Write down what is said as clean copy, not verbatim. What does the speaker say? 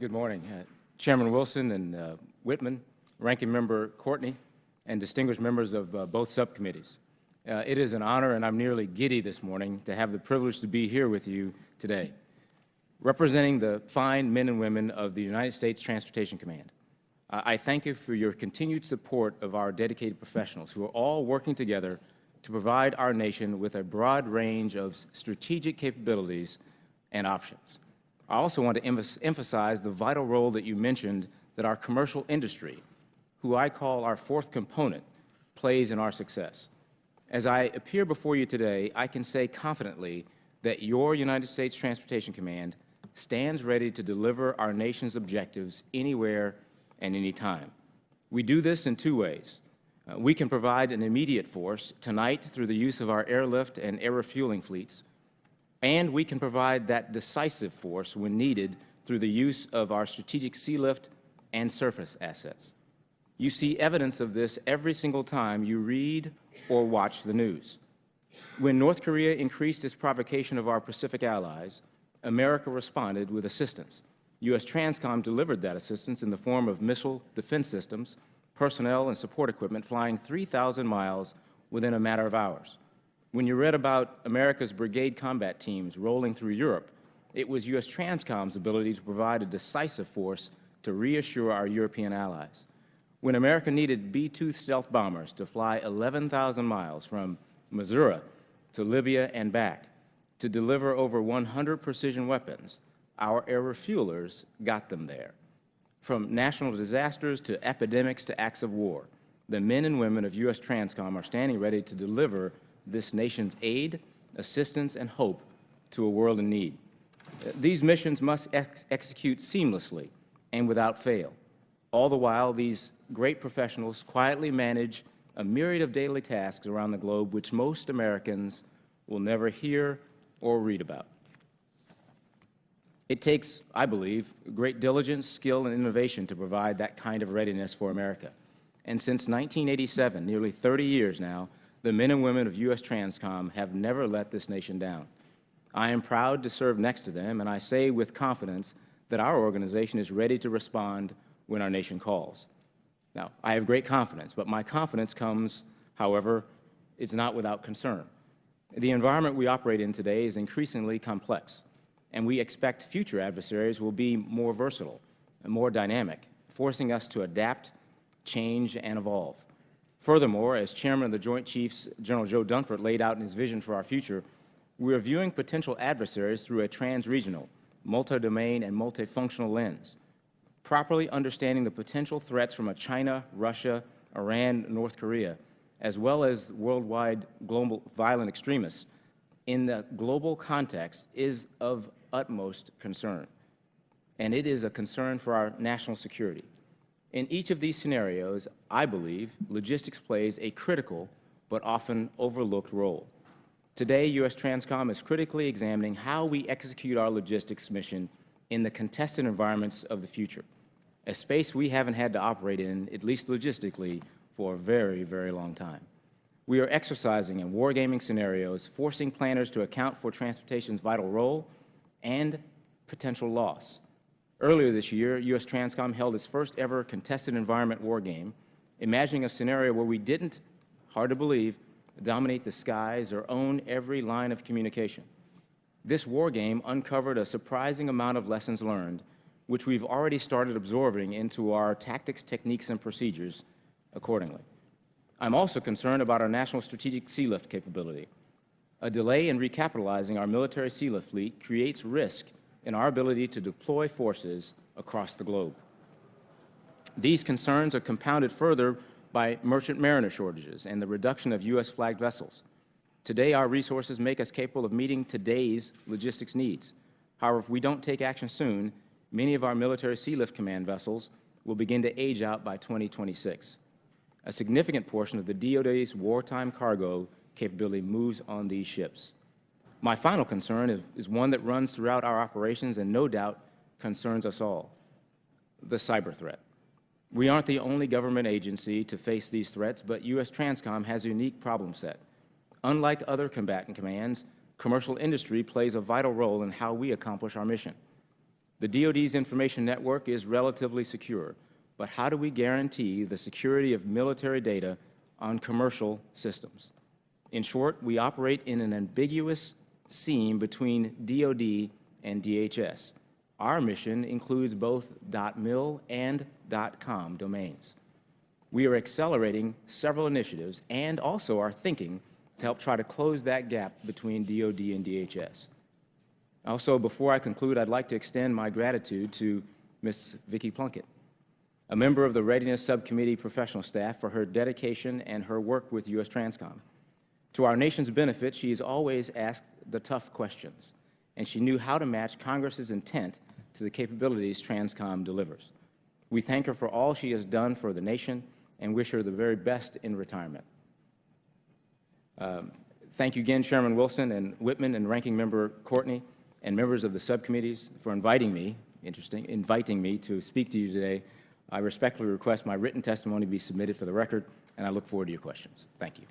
Good morning. Chairman Wilson and Whitman, Ranking Member Courtney, and distinguished members of both subcommittees. It is an honor, and I'm nearly giddy this morning to have the privilege to be here with you today, representing the fine men and women of the United States Transportation Command. I thank you for your continued support of our dedicated professionals who are all working together to provide our nation with a broad range of strategic capabilities and options. I also want to emphasize the vital role that you mentioned that our commercial industry, who I call our fourth component, plays in our success. As I appear before you today, I can say confidently that your United States Transportation Command stands ready to deliver our nation's objectives anywhere and anytime. We do this in two ways. We can provide an immediate force tonight through the use of our airlift and air refueling fleets, and we can provide that decisive force when needed through the use of our strategic sea lift and surface assets. You see evidence of this every single time you read or watch the news. When North Korea increased its provocation of our Pacific allies, America responded with assistance. U.S.Transcom delivered that assistance in the form of missile defense systems, personnel, and support equipment flying 3,000 miles within a matter of hours. When you read about America's brigade combat teams rolling through Europe, it was U.S.Transcom's ability to provide a decisive force to reassure our European allies. When America needed B-2 stealth bombers to fly 11,000 miles from Missouri to Libya and back to deliver over 100 precision weapons, our air refuelers got them there. From national disasters to epidemics to acts of war, the men and women of U.S.Transcom are standing ready to deliver this nation's aid, assistance, and hope to a world in need. These missions must execute seamlessly and without fail. All the while, these great professionals quietly manage a myriad of daily tasks around the globe which most Americans will never hear or read about. It takes, I believe, great diligence, skill, and innovation to provide that kind of readiness for America. And since 1987, nearly 30 years now, the men and women of U.S.Transcom have never let this nation down. I am proud to serve next to them, and I say with confidence that our organization is ready to respond when our nation calls. Now, I have great confidence, but my confidence comes, however, it's not without concern. The environment we operate in today is increasingly complex, and we expect future adversaries will be more versatile and more dynamic, forcing us to adapt, change, and evolve. Furthermore, as Chairman of the Joint Chiefs, General Joe Dunford, laid out in his vision for our future, we are viewing potential adversaries through a trans-regional, multi-domain, and multifunctional lens. Properly understanding the potential threats from China, Russia, Iran, North Korea, as well as worldwide global violent extremists in the global context is of utmost concern, and it is a concern for our national security. In each of these scenarios, I believe logistics plays a critical but often overlooked role. Today, U.S.Transcom is critically examining how we execute our logistics mission in the contested environments of the future, a space we haven't had to operate in, at least logistically, for a very, very long time. We are exercising in wargaming scenarios, forcing planners to account for transportation's vital role and potential loss. Earlier this year, U.S.Transcom held its first ever contested environment war game, imagining a scenario where we didn't, hard to believe, dominate the skies or own every line of communication. This war game uncovered a surprising amount of lessons learned, which we've already started absorbing into our tactics, techniques, and procedures accordingly. I'm also concerned about our national strategic sea lift capability. A delay in recapitalizing our military sea lift fleet creates risk in our ability to deploy forces across the globe. These concerns are compounded further by merchant mariner shortages and the reduction of U.S.-flagged vessels. Today, our resources make us capable of meeting today's logistics needs. However, if we don't take action soon, many of our military sea lift command vessels will begin to age out by 2026. A significant portion of the DoD's wartime cargo capability moves on these ships. My final concern is one that runs throughout our operations and no doubt concerns us all: the cyber threat. We aren't the only government agency to face these threats, but U.S.Transcom has a unique problem set. Unlike other combatant commands, commercial industry plays a vital role in how we accomplish our mission. The DoD's information network is relatively secure, but how do we guarantee the security of military data on commercial systems? In short, we operate in an ambiguous seam between DoD and DHS. Our mission includes both .mil and .com domains. We are accelerating several initiatives and also our thinking to help try to close that gap between DoD and DHS. Also, before I conclude, I'd like to extend my gratitude to Ms. Vicki Plunkett, a member of the Readiness Subcommittee professional staff, for her dedication and her work with U.S.Transcom. To our nation's benefit, she has always asked the tough questions, and she knew how to match Congress's intent to the capabilities Transcom delivers. We thank her for all she has done for the nation and wish her the very best in retirement. Thank you again, Chairman Wilson and Whitman and Ranking Member Courtney and members of the subcommittees for inviting me to speak to you today. I respectfully request my written testimony be submitted for the record, and I look forward to your questions. Thank you.